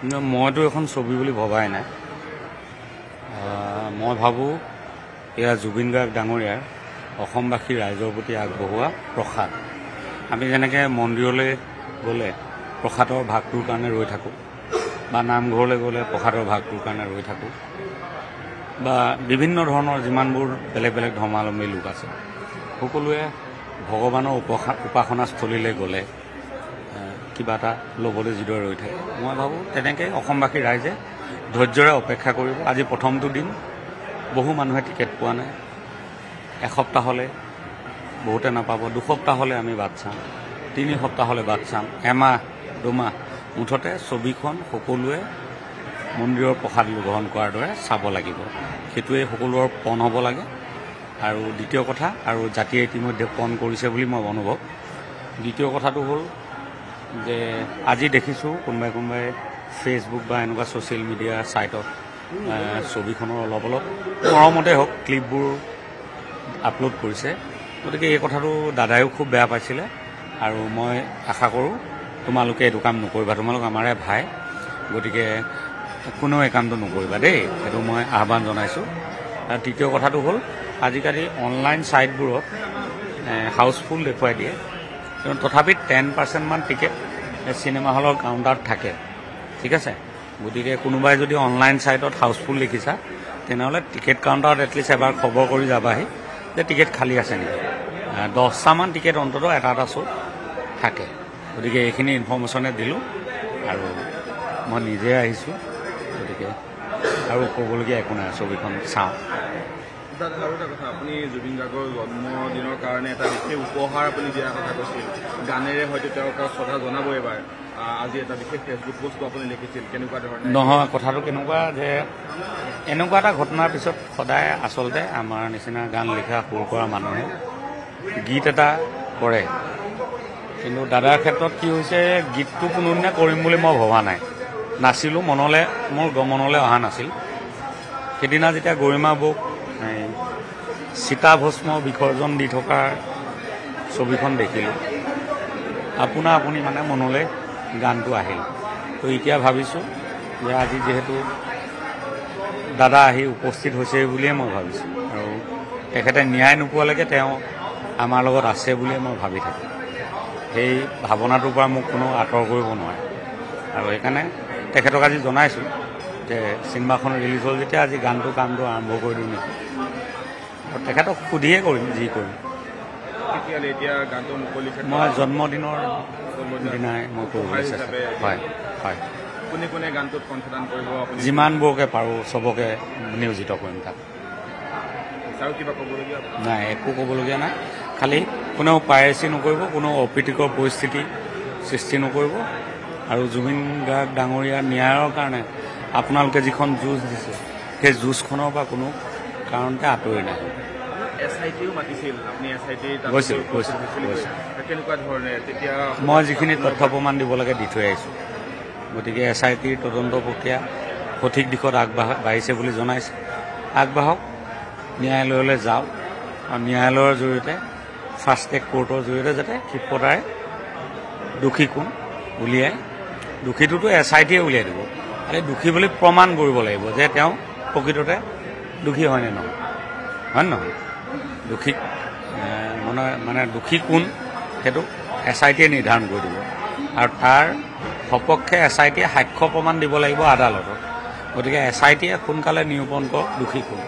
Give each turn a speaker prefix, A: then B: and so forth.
A: মইতো এখন ছবি বুলি ভবাই নাই। মই ভাবোঁ এয়া জুবিন গাৰ্গ ডাঙৰীয়াৰ অসমবাসী ৰাইজৰ প্ৰতি আগবঢ়োৱা প্ৰসাদ। আমি যেনেকৈ মন্দিৰলৈ গ'লে প্ৰসাদৰ ভাগটোৰ কাৰণে ৰৈ থাকোঁ, বা নামঘৰলৈ গ'লে প্ৰসাদৰ ভাগটোৰ কাৰণে ৰৈ থাকোঁ, বা বিভিন্ন ধৰণৰ যিমানবোৰ বেলেগ বেলেগ ধৰ্মাৱলম্বী লোক আছে, সকলোৱে ভগৱানৰ উপাসনাস্থলীলৈ গ'লে কিবা এটা ল'বলৈ যিদৰে ৰৈ থাকে, মই ভাবোঁ তেনেকৈ অসমবাসী ৰাইজে ধৈৰ্যৰে অপেক্ষা কৰিব। আজি প্ৰথমটো দিন, বহু মানুহে টিকেট পোৱা নাই। এসপ্তাহলৈ বহুতে নাপাব, দুসপ্তাহলৈ আমি বাট চাম, 3 সপ্তাহলৈ বাট চাম, এমাহ 2 মাহ, মুঠতে ছবিখন সকলোৱে মন্দিৰৰ প্ৰসাদ গ্ৰহণ কৰাৰ দৰে চাব লাগিব। সেইটোৱে সকলোৰে পণ হ'ব লাগে। আৰু দ্বিতীয় কথা, আৰু জাতিয়ে ইতিমধ্যে পণ কৰিছে বুলি মই অনুভৱ। দ্বিতীয় কথাটো হ'ল যে আজি দেখিছোঁ কোনোবাই ফেচবুক বা এনেকুৱা ছ'চিয়েল মিডিয়া ছাইটত ছবিখনৰ অলপ মৰমতে হওক ক্লিপবোৰ আপলোড কৰিছে। গতিকে এই কথাটো দাদায়ো খুব বেয়া পাইছিলে, আৰু মই আশা কৰোঁ তোমালোকে এইটো কাম নকৰিবা। তোমালোক আমাৰে ভাই, গতিকে কোনেও এই কামটো নকৰিবা দেই, সেইটো মই আহ্বান জনাইছোঁ। আৰু তৃতীয় কথাটো হ'ল আজিকালি অনলাইন ছাইটবোৰত হাউচফুল দেখুৱাই দিয়ে, কিন্তু তথাপি 10% মান টিকেট চিনেমা হলৰ কাউণ্টাৰত থাকে, ঠিক আছে। গতিকে কোনোবাই যদি অনলাইন ছাইটত হাউচফুল দেখিছা, তেনেহ'লে টিকেট কাউণ্টাৰত এটলিষ্ট এবাৰ খবৰ কৰি যাবাহি যে টিকেট খালী আছে নেকি। 10টামান টিকেট অন্ততঃ এটা শ্ব'ত থাকে। গতিকে এইখিনি ইনফৰ্মেশ্যনে দিলোঁ, আৰু মই নিজে আহিছোঁ, গতিকে আৰু ক'বলগীয়া একো নাই, ছবিখন চাওঁ।
B: দাদা আৰু এটা কথা, আপুনি জুবিন গাৰ্গৰ জন্মদিনৰ কাৰণে এটা বিশেষ উপহাৰ আপুনি দিয়াৰ কথা কৈছিল, গানেৰে হয়তো তেওঁক শ্ৰদ্ধা জনাব এবাৰ। আজি এটা বিশেষ ফেচবুক পোষ্ট আপুনি লিখিছিল, কেনেকুৱা ধৰণে?
A: নহয়, কথাটো কেনেকুৱা যে এনেকুৱা এটা ঘটনাৰ পিছত সদায় আচলতে আমাৰ নিচিনা গান লিখা সুৰ কৰা মানুহে গীত এটা কৰে, কিন্তু দাদাৰ ক্ষেত্ৰত কি হৈছে, গীতটো কোনোদিনে কৰিম বুলি মই ভবা নাই, নাছিলোঁ, মোৰ মনলৈ অহা নাছিল। সেইদিনা যেতিয়া গৰিমা বৌক চিতাভস্ম বিসৰ্জন দি থকাৰ ছবিখন দেখিলোঁ, আপুনি মানে মনলৈ গানটো আহিল। তো এতিয়া ভাবিছোঁ যে আজি যিহেতু দাদা আহি উপস্থিত হৈছে বুলিয়ে মই ভাবিছোঁ, আৰু তেখেতে ন্যায় নোপোৱালৈকে তেওঁ আমাৰ লগত আছে বুলিয়ে মই ভাবি থাকোঁ। সেই ভাৱনাটোৰ পৰা মোক কোনো আঁতৰ কৰিব নোৱাৰে, আৰু সেইকাৰণে তেখেতক আজি জনাইছোঁ যে চিনেমাখন ৰিলিজ হ'ল যেতিয়া আজি কামটো আৰম্ভ কৰি দিওঁ নেকি। আৰু তেখেতক সুধিয়ে কৰিম, যি কৰিম। মই জন্মদিনৰ দিনাই মই কৰিবলৈ চেষ্টা কৰিম। হয় হয়,
B: কোনে গানটোত কণ্ঠদান কৰিব?
A: যিমানবোৰকে পাৰোঁ চবকে নিয়োজিত কৰিম তাত।
B: আৰু কিবা ক'বলগীয়া?
A: নাই, একো ক'বলগীয়া নাই। খালি কোনেও পাইৰেচি নকৰিব, কোনেও অপ্ৰীতিকৰ পৰিস্থিতি সৃষ্টি নকৰিব, আৰু জুবিন গাৰ্গ ডাঙৰীয়াৰ ন্যায়ৰ কাৰণে আপোনালোকে যিখন যুঁজ দিছে, সেই যুঁজখনৰ পৰা কোনো কাৰণতে আঁতৰি নাই।
B: SITও মাতিছিল, আপুনি SIT
A: গৈছিল।
B: কেনেকুৱা ধৰণে? তেতিয়া
A: মই যিখিনি তথ্য প্ৰমাণ দিব লাগে দি থৈ আহিছোঁ। গতিকে SITৰ তদন্ত প্ৰক্ৰিয়া সঠিক দিশত আগবাঢ়িছে বুলি জনাইছে। আগবাঢ়ক, ন্যায়ালয়লৈ যাওক, আৰু ন্যায়ালয়ৰ জৰিয়তে ফাষ্ট ট্ৰেক কোৰ্টৰ জৰিয়তে যাতে ক্ষিপ্ৰতাৰে দোষী কোন উলিয়াই, দোষীটোতো SITয়ে উলিয়াই দিব, খালি দোষী বুলি প্ৰমাণ কৰিব লাগিব যে তেওঁ প্ৰকৃততে দোষী হয়নে নহয়, হয় নে নহয়। দোষী মানে দোষী কোন সেইটো SITয়ে নিৰ্ধাৰণ কৰি দিব, আৰু তাৰ সপক্ষে SITয়ে সাক্ষ্য প্ৰমাণ দিব লাগিব আদালতত। গতিকে SITয়ে সোনকালে নিৰূপণ কৰক দোষী কোন।